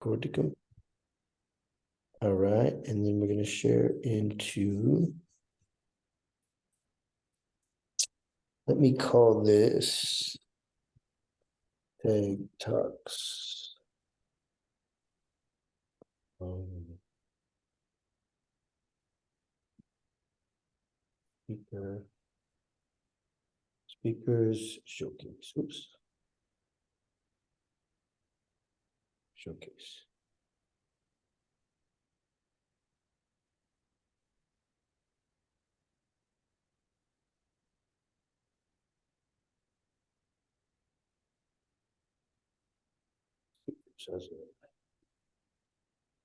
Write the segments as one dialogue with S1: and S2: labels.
S1: Record to come. All right, and then we're going to share into, let me call this Tag Talks. Speakers showcase. Oops. Showcase.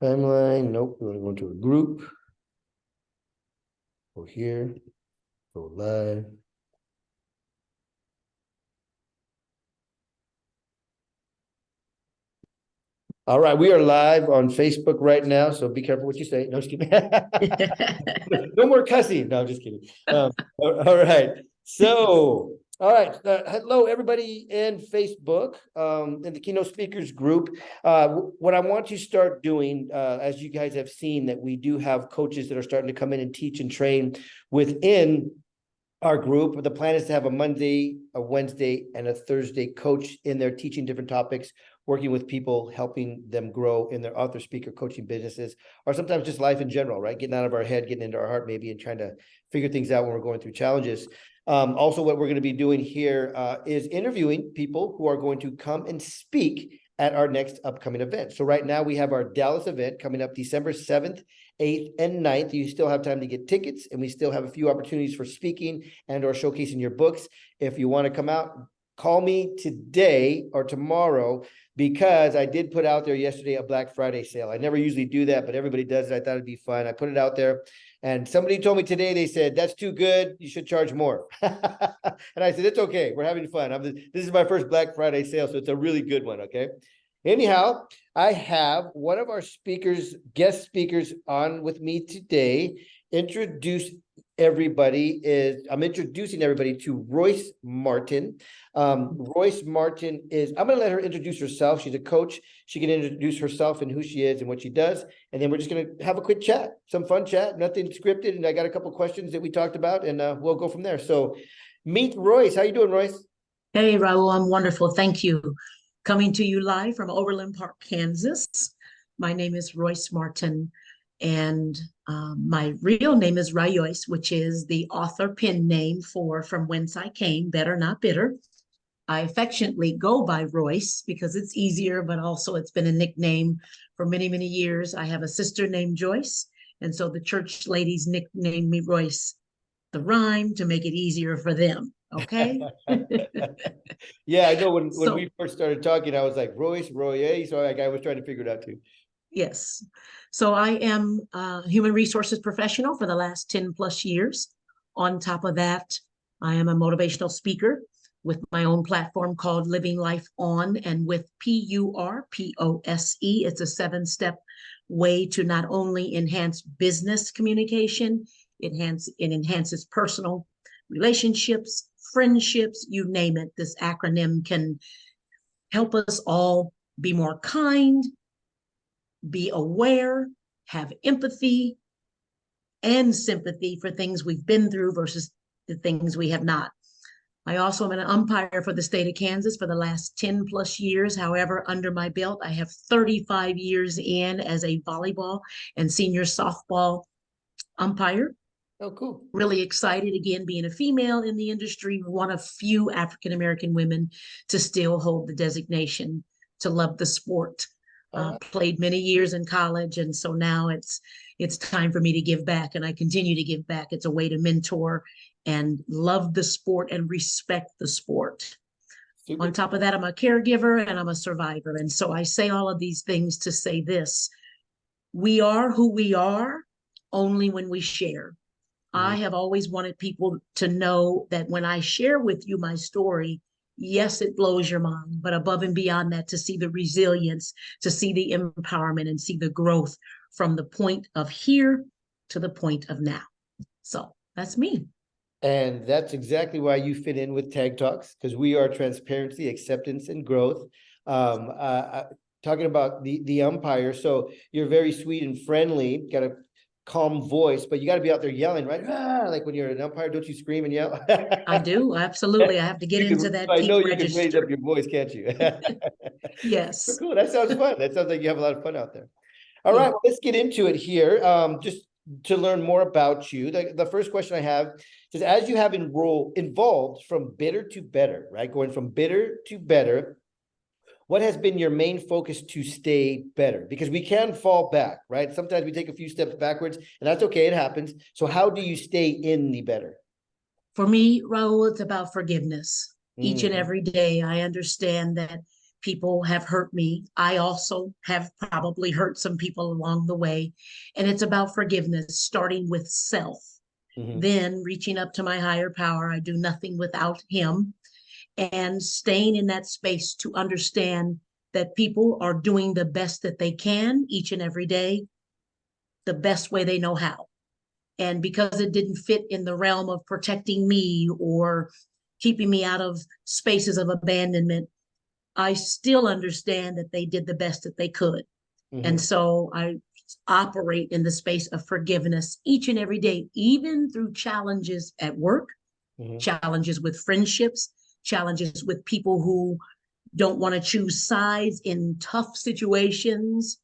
S1: Timeline. Nope. We want to go to a group. Go here. Go live. All right, we are live on Facebook right now, so be careful what you say. No, just kidding. No more cussing. No, I'm just kidding. All right. So, all right. Hello, everybody in Facebook, in the Keynote Speakers group. What I want to start doing, as you guys have seen, that we do have coaches that are starting to come in and teach and train within our group. The plan is to have a Monday, a Wednesday, and a Thursday coach in there teaching different topics, working with people, helping them grow in their author, speaker, coaching businesses, or sometimes just life in general, right? Getting out of our head, getting into our heart maybe, and trying to figure things out when we're going through challenges. Also, what we're going to be doing here is interviewing people who are going to come and speak at our next upcoming event. So right now we have our Dallas event coming up December 7th, 8th, and 9th. You still have time to get tickets, and we still have a few opportunities for speaking and or showcasing your books. If you want to come out, call me today or tomorrow, because I did put out there yesterday a Black Friday sale. I never usually do that, but everybody does it. I thought it'd be fun. I put it out there, and somebody told me today, they said, that's too good. You should charge more. And I said, it's okay. We're having fun. This is my first Black Friday sale, so it's a really good one, okay? Anyhow, I have one of our speakers, guest speakers on with me today. I'm introducing everybody to Royce Martin. Royce Martin I'm going to let her introduce herself. She's a coach. She can introduce herself and who she is and what she does. And then we're just going to have a quick chat, some fun chat, nothing scripted. And I got a couple questions that we talked about, and we'll go from there. So meet Royce. How you doing, Royce?
S2: Hey, Raul, I'm wonderful. Thank you. Coming to you live from Overland Park, Kansas. My name is Royce Martin, and my real name is Royce, which is the author pen name for From Whence I Came, Better Not Bitter. I affectionately go by Royce because it's easier, but also it's been a nickname for many, many years. I have a sister named Joyce, and so the church ladies nicknamed me Royce, the rhyme, to make it easier for them. Okay.
S1: Yeah, I know when
S2: So,
S1: we first started talking, I was like, Royce, Roy, so I was trying to figure it out too.
S2: yes. So I am a human resources professional for the last 10 plus years. On top of that, I am a motivational speaker with my own platform called Living Life On, and with PURPOSE. It's a 7-step way to not only enhance business communication, it enhances personal relationships, friendships, you name it. This acronym can help us all be more kind, be aware, have empathy and sympathy for things we've been through versus the things we have not. I also am an umpire for the state of Kansas for the last 10 plus years. However, under my belt, I have 35 years in as a volleyball and senior softball umpire.
S1: Oh, cool.
S2: Really excited, again, being a female in the industry, one of few African-American women to still hold the designation to love the sport. Played many years in college, and so now it's time for me to give back, and I continue to give back. It's a way to mentor and love the sport and respect the sport. Super. On top of that, I'm a caregiver and I'm a survivor. And so I say all of these things to say this: we are who we are only when we share. I have always wanted people to know that when I share with you my story, yes, it blows your mind, but above and beyond that, to see the resilience, to see the empowerment, and see the growth from the point of here to the point of now. So that's me.
S1: And that's exactly why you fit in with Tag Talks, because we are transparency, acceptance, and growth. talking about the umpire. So you're very sweet and friendly, got a calm voice, but you got to be out there yelling, right? Ah, like when you're an umpire, don't you scream and yell?
S2: I do, absolutely. I have to get into that
S1: I
S2: peak
S1: know you can raise up
S2: register.
S1: your voice, can't you?
S2: Yes.
S1: Cool. That sounds fun. That sounds like you have a lot of fun out there. All right,
S2: Yeah.
S1: well, let's get into it here. Just to learn more about you. The first question I have is, as you have involved from bitter to better, right? Going from bitter to better, what has been your main focus to stay better? Because we can fall back, right? Sometimes we take a few steps backwards, and that's okay. It happens. So how do you stay in the better?
S2: For me, Raul, it's about forgiveness. Each and
S1: Mhm.
S2: every day, I understand that people have hurt me. I also have probably hurt some people along the way. And it's about forgiveness, starting with self,
S1: Mhm.
S2: then reaching up to my higher power. I do nothing without him, and staying in that space to understand that people are doing the best that they can each and every day, the best way they know how. And because it didn't fit in the realm of protecting me or keeping me out of spaces of abandonment, I still understand that they did the best that they could. And
S1: Mhm.
S2: so I operate in the space of forgiveness each and every day, even through challenges at work,
S1: Mhm.
S2: challenges with friendships, challenges with people who don't want to choose sides in tough situations,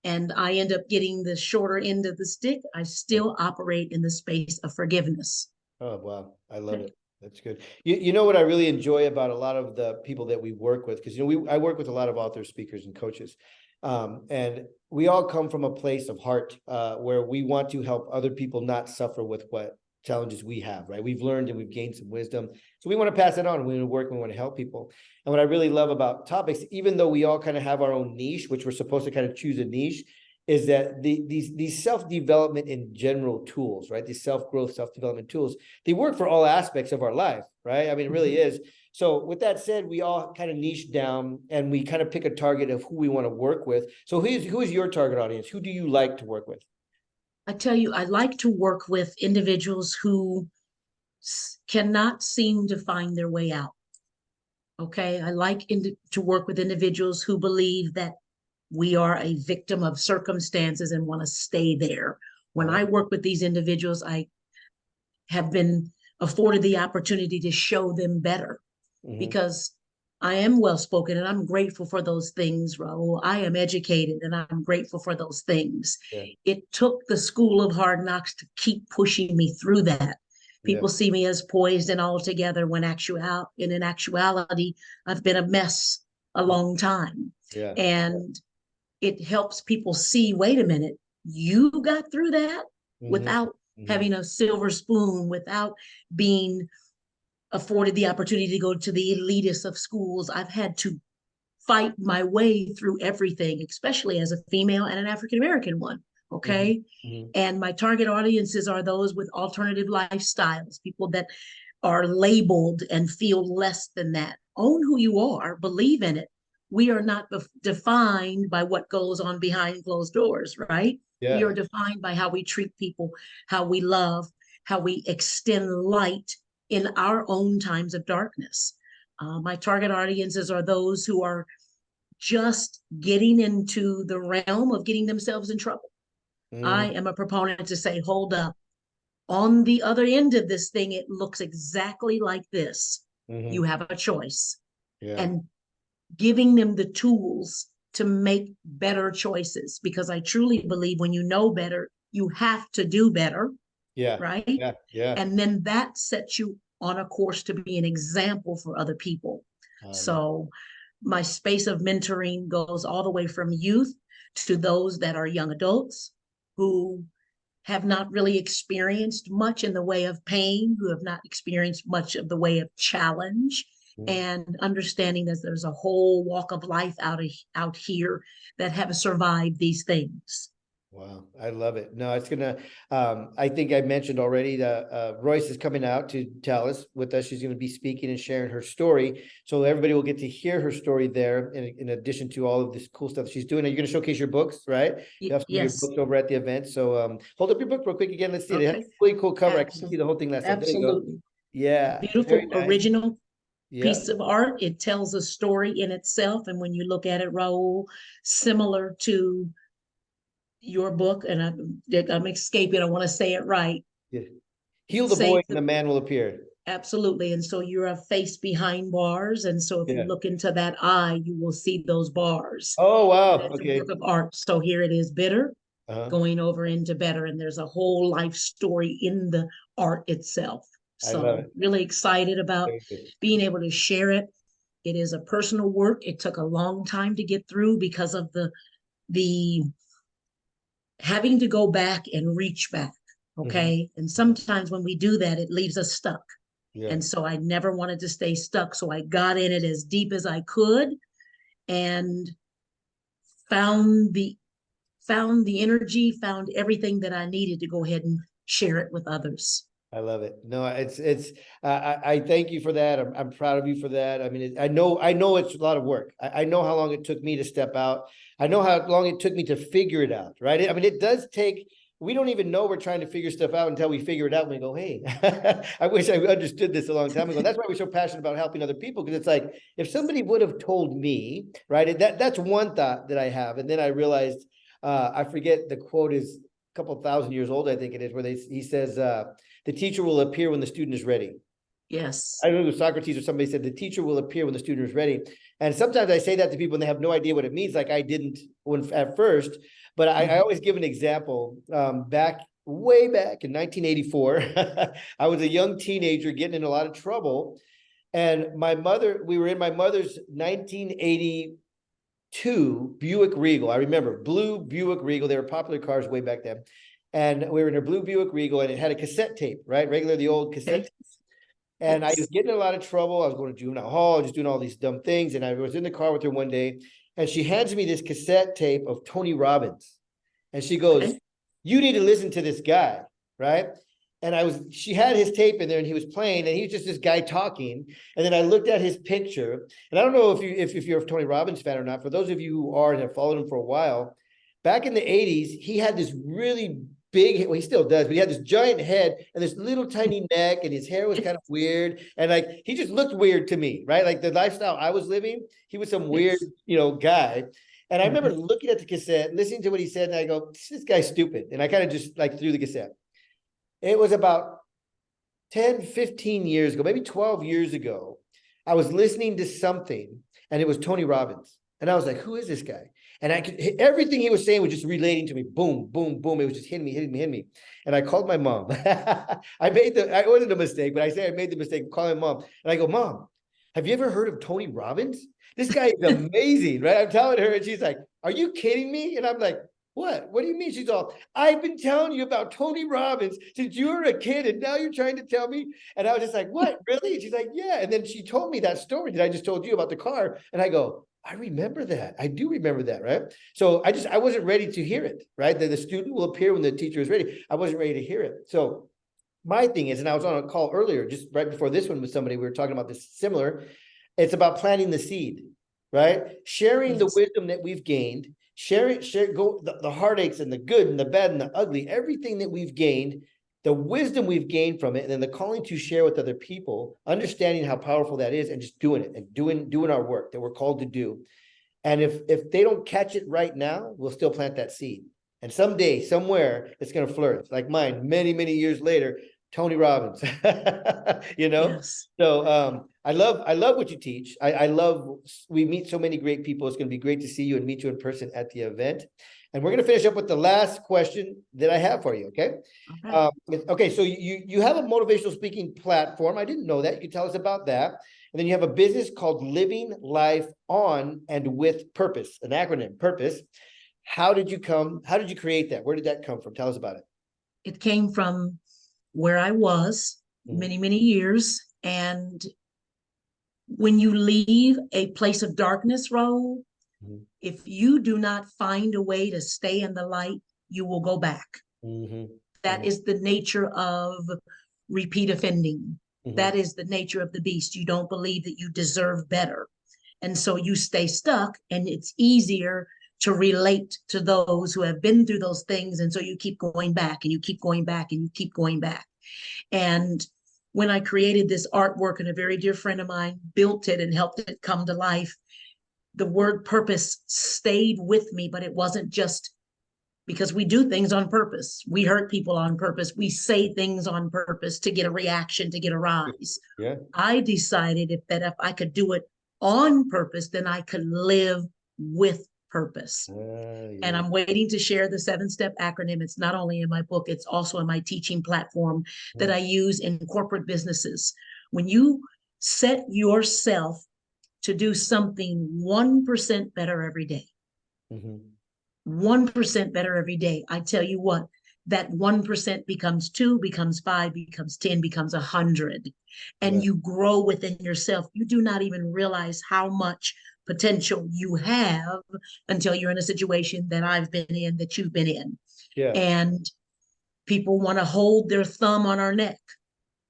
S2: and I end up getting the shorter end of the stick. I still operate in the space of forgiveness.
S1: Oh, wow. I love it. That's good. You know what I really enjoy about a lot of the people that we work with, because I work with a lot of authors, speakers, and coaches. And we all come from a place of heart where we want to help other people not suffer with what challenges we have, right? We've learned and we've gained some wisdom. So we want to pass it on. We want to work, we want to help people. And what I really love about topics, even though we all kind of have our own niche, which we're supposed to kind of choose a niche, is that these self-development in general tools, right? These self-growth, self-development tools, they work for all aspects of our life, right? I mean, it really is. So with that said, we all kind of niche down and we kind of pick a target of who we want to work with. So who is your target audience? Who do you like to work with?
S2: I tell you, I like to work with individuals who cannot seem to find their way out. Okay. I like to work with individuals who believe that we are a victim of circumstances and want to stay there. When I work with these individuals, I have been afforded the opportunity to show them better,
S1: Mhm.
S2: because I am well spoken and I'm grateful for those things, Raul. I am educated and I'm grateful for those things.
S1: Yeah.
S2: It took the school of hard knocks to keep pushing me through that.
S1: Yeah.
S2: People see me as poised and all together when in actuality, I've been a mess a long time.
S1: Yeah.
S2: And it helps people see, wait a minute, you got through that
S1: Mhm.
S2: without
S1: Mhm.
S2: having a silver spoon, without being afforded the opportunity to go to the elitist of schools. I've had to fight my way through everything, especially as a female and an African American one.
S1: Mhm.
S2: Okay.
S1: Mhm.
S2: And my target audiences are those with alternative lifestyles, people that are labeled and feel less than that. Own who you are, believe in it. We are not defined by what goes on behind closed doors, right? We
S1: Yeah.
S2: are defined by how we treat people, how we love, how we extend light in our own times of darkness. My target audiences are those who are just getting into the realm of getting themselves in trouble. I
S1: Mhm.
S2: am a proponent to say, hold up, on the other end of this thing, it looks exactly like this. You
S1: Mhm.
S2: have a choice.
S1: Yeah.
S2: And giving them the tools to make better choices, because I truly believe when you know better, you have to do better,
S1: Yeah.
S2: right?
S1: Yeah. Yeah.
S2: And then that sets you on a course to be an example for other people.
S1: I love.
S2: So my space of mentoring goes all the way from youth to those that are young adults who have not really experienced much in the way of pain, who have not experienced much of the way of challenge,
S1: Mhm.
S2: and understanding that there's a whole walk of life out here that have survived these things.
S1: Wow, I love it. No, it's gonna, I think I mentioned already that Royce is coming out to tell us with us. She's gonna be speaking and sharing her story. So everybody will get to hear her story there in addition to all of this cool stuff that she's doing. Are you gonna showcase your books, right? You have some of your
S2: Yes.
S1: books over at the event. So hold up your book real quick again. Let's see it. It has
S2: Okay.
S1: a really cool cover. I couldn't see
S2: Absolutely.
S1: the whole thing last time. There you go.
S2: Absolutely.
S1: Yeah, very
S2: Beautiful,
S1: nice.
S2: original.
S1: Yeah.
S2: piece of art. It tells a story in itself. And when you look at it, Raul, similar to your book, and I'm escaping, I want to say it right.
S1: Yeah. Heal the boy
S2: Save
S1: and the man will appear.
S2: Absolutely. And so you're a face behind bars. And so if you
S1: Yeah.
S2: look into that eye, you will see those bars.
S1: Oh, wow.
S2: It's a
S1: Okay.
S2: work of art. So here it is, bitter,
S1: Uh-huh.
S2: going over into better. And there's a whole life story in the art itself.
S1: I love
S2: So
S1: it.
S2: really excited about
S1: Very good.
S2: being able to share it. It is a personal work. It took a long time to get through because of the having to go back and reach back.
S1: Mhm.
S2: Okay. And sometimes when we do that, it leaves us stuck.
S1: Yeah.
S2: And so I never wanted to stay stuck. So I got in it as deep as I could and found the found the energy, found everything that I needed to go ahead and share it with others.
S1: I love it. No, it's. I thank you for that. I'm proud of you for that. I mean, I know it's a lot of work. I know how long it took me to step out. I know how long it took me to figure it out. Right. I mean, it does take. We don't even know we're trying to figure stuff out until we figure it out. And we go, hey, I wish I understood this a long time ago. That's why we're so passionate about helping other people, because it's like if somebody would have told me, right? That's one thought that I have, and then I realized I forget the quote is a couple thousand years old, I think it is, where he says. The teacher will appear when the student is ready.
S2: Yes.
S1: I don't know if Socrates or somebody said the teacher will appear when the student is ready. And sometimes I say that to people and they have no idea what it means, like I didn't when at first. But I always give an example. Way back in 1984, I was a young teenager getting in a lot of trouble. And we were in my mother's 1982 Buick Regal. I remember blue Buick Regal. They were popular cars way back then. And we were in a blue Buick Regal, and it had a cassette tape, right? Regular, the old cassette
S2: Okay.
S1: tapes. And I was
S2: Yes.
S1: getting in a lot of trouble. I was going to juvenile hall, just doing all these dumb things. And I was in the car with her one day, and she hands me this cassette tape of Tony Robbins. And she goes,
S2: Okay.
S1: you need to listen to this guy, right? And she had his tape in there, and he was playing, and he was just this guy talking. And then I looked at his picture, and I don't know if you're a Tony Robbins fan or not. For those of you who are and have followed him for a while, back in the 80s, he had this really big, well, he still does, but he had this giant head and this little tiny neck, and his hair was kind of weird. And like, he just looked weird to me, right? Like the lifestyle I was living, he was some weird,
S2: Yes.
S1: guy. And I remember
S2: Mhm.
S1: looking at the cassette, listening to what he said, and I go, this guy's stupid. And I kind of just like threw the cassette. It was about 10, 15 years ago, maybe 12 years ago. I was listening to something, and it was Tony Robbins. And I was like, who is this guy? And everything he was saying was just relating to me. Boom, boom, boom. It was just hitting me. And I called my mom. It wasn't a mistake, but I made the mistake of calling mom. And I go, Mom, have you ever heard of Tony Robbins? This guy is amazing, right? I'm telling her, and she's like, are you kidding me? And I'm like, what? What do you mean? She's all, I've been telling you about Tony Robbins since you were a kid, and now you're trying to tell me. And I was just like, what? Really? And she's like, yeah. And then she told me that story that I just told you about the car. And I go, I remember that. I do remember that, right? So I wasn't ready to hear it, right? That the student will appear when the teacher is ready. I wasn't ready to hear it. So my thing is, and I was on a call earlier, just right before this one with somebody, we were talking about this similar. It's about planting the seed, right? Sharing the
S2: Yes.
S1: wisdom that we've gained, share the heartaches and the good and the bad and the ugly, everything that we've gained, the wisdom we've gained from it, and then the calling to share with other people, understanding how powerful that is, and just doing it and doing our work that we're called to do. And if they don't catch it right now, we'll still plant that seed. And someday, somewhere, it's going to flourish. Like mine, many, many years later, Tony Robbins.
S2: Yes.
S1: So I love what you teach. I love, we meet so many great people. It's going to be great to see you and meet you in person at the event. And we're going to finish up with the last question that I have for you. Okay.
S2: All right.
S1: Okay. So you have a motivational speaking platform. I didn't know that. You can tell us about that. And then you have a business called Living Life On and With Purpose, an acronym, Purpose. How did you create that? Where did that come from? Tell us about it.
S2: It came from where I was many, many years. And when you leave a place of darkness, Raul, if you do not find a way to stay in the light, you will go back. That is the nature of repeat offending. That is the nature of the beast. You don't believe that you deserve better. And so you stay stuck, and it's easier to relate to those who have been through those things. And so you keep going back, and you keep going back, and you keep going back. And when I created this artwork, and a very dear friend of mine built it and helped it come to life, the word purpose stayed with me, but it wasn't just because we do things on purpose. We hurt people on purpose. We say things on purpose to get a reaction, to get a rise.
S1: Yeah.
S2: I decided if I could do it on purpose, then I could live with purpose.
S1: Yeah.
S2: And I'm waiting to share the 7-step acronym. It's not only in my book, it's also in my teaching platform that I use in corporate businesses. When you set yourself to do something 1% better every day, 1% better every day, I tell you what, that 1% becomes 2, becomes 5, becomes 10, becomes 100. And you grow within yourself. You do not even realize how much potential you have until you're in a situation that I've been in, that you've been in.
S1: Yeah.
S2: And people want to hold their thumb on our neck.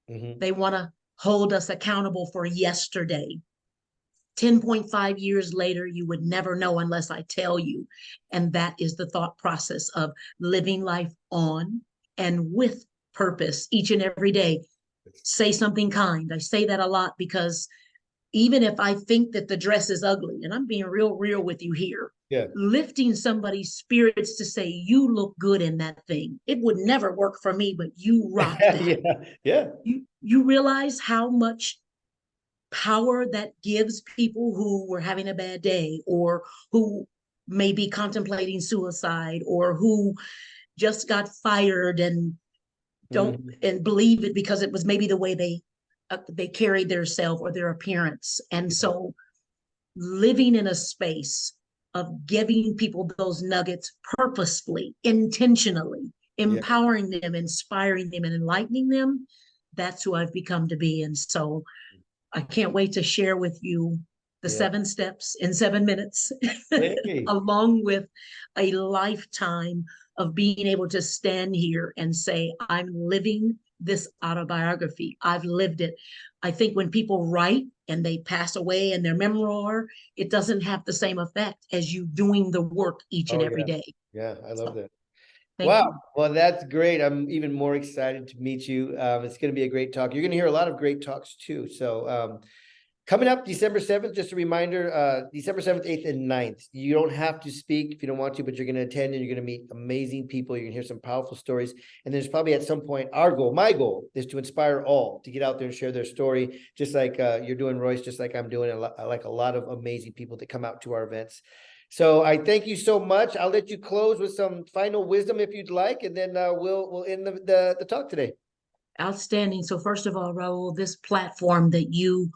S2: They want to hold us accountable for yesterday. 10.5 years later, you would never know unless I tell you. And that is the thought process of living life on and with purpose each and every day. Say something kind. I say that a lot because even if I think that the dress is ugly, and I'm being real with you here, lifting somebody's spirits to say, you look good in that thing. It would never work for me, but you rock that. You realize how much power that gives people who were having a bad day, or who may be contemplating suicide, or who just got fired and don't and believe it because it was maybe the way they carried their self or their appearance. And so living in a space of giving people those nuggets purposefully, intentionally, empowering them, inspiring them, and enlightening them, that's who I've become to be. And so I can't wait to share with you the 7 steps in 7 minutes, along with a lifetime of being able to stand here and say, I'm living this autobiography. I've lived it. I think when people write and they pass away in their memoir, it doesn't have the same effect as you doing the work each and every day.
S1: Yeah, I love that.
S2: Thank you.
S1: Well, that's great. I'm even more excited to meet you. It's going to be a great talk. You're going to hear a lot of great talks too. So coming up December 7th, just a reminder, December 7th, 8th, and 9th. You don't have to speak if you don't want to, but you're going to attend and you're going to meet amazing people. You're going to hear some powerful stories. And there's probably at some point, my goal is to inspire all to get out there and share their story, just like you're doing, Royce, just like I'm doing. Like a lot of amazing people that come out to our events. So I thank you so much. I'll let you close with some final wisdom if you'd like, and then we'll end the talk today.
S2: Outstanding. So first of all, Raul, this platform that you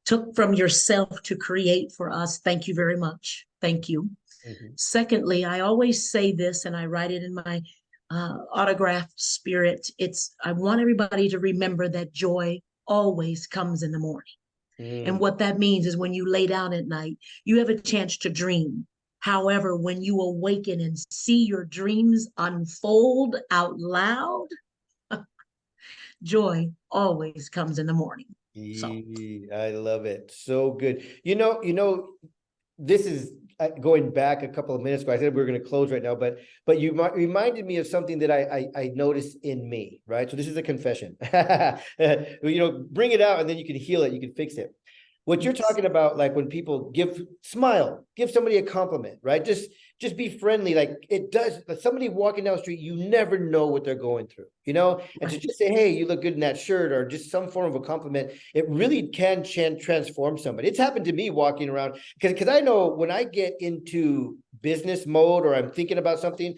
S2: took from yourself to create for us, thank you very much. Thank you. Secondly, I always say this, and I write it in my autograph spirit. I want everybody to remember that joy always comes in the morning. And what that means is when you lay down at night, you have a chance to dream. However, when you awaken and see your dreams unfold out loud, joy always comes in the morning. So.
S1: I love it. So good. You know, this is going back a couple of minutes ago. I said we were going to close right now, but you reminded me of something that I noticed in me, right? So this is a confession. Bring it out and then you can heal it. You can fix it. What you're talking about, like when people give somebody a compliment, right? Just be friendly. Like it does, somebody walking down the street, you never know what they're going through, and to just say, hey, you look good in that shirt, or just some form of a compliment, it really can transform somebody. It's happened to me walking around because I know when I get into business mode or I'm thinking about something,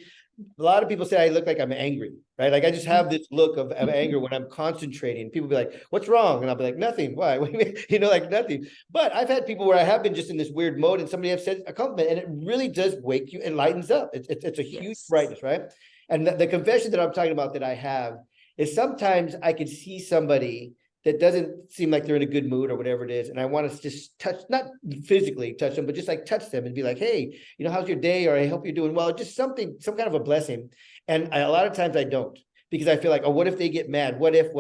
S1: a lot of people say I look like I'm angry, right? Like I just have this look of anger when I'm concentrating. People be like, what's wrong? And I'll be like, nothing. Why? Like nothing. But I've had people where I have been just in this weird mode and somebody has said a compliment and it really does wake you and lightens up. It's a huge brightness, right? And the confession that I'm talking about that I have is sometimes I can see somebody that doesn't seem like they're in a good mood or whatever it is. And I want to just touch, not physically touch them, but just like touch them and be like, hey, how's your day? Or I hope you're doing well. Just some kind of a blessing. And a lot of times I don't, because I feel like, oh, what if they get mad? What if,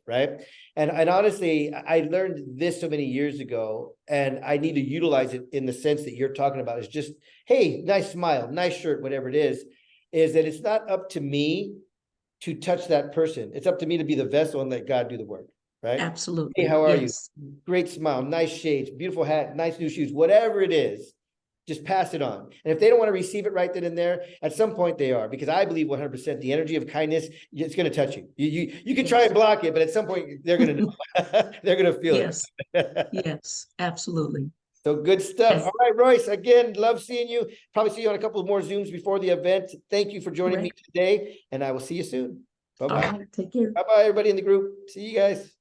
S1: right? And honestly, I learned this so many years ago, and I need to utilize it in the sense that you're talking about is just, hey, nice smile, nice shirt, whatever it is that it's not up to me to touch that person. It's up to me to be the vessel and let God do the work, right?
S2: Absolutely.
S1: Hey, how are
S2: Yes.
S1: you? Great smile, nice shades, beautiful hat, nice new shoes, whatever it is, just pass it on. And if they don't want to receive it right then and there, at some point they are, because I believe 100% the energy of kindness, it's going to touch you. You can try and block it, but at some point they're going to know. They're going to feel
S2: Yes.
S1: it.
S2: Yes, absolutely.
S1: So good stuff.
S2: Yes.
S1: All right, Royce, again, love seeing you. Probably see you on a couple of more Zooms before the event. Thank you for joining me
S2: Correct.
S1: today, and I will see you soon.
S2: All
S1: Bye-bye.
S2: right, take care.
S1: Bye-bye, everybody in the group. See you guys.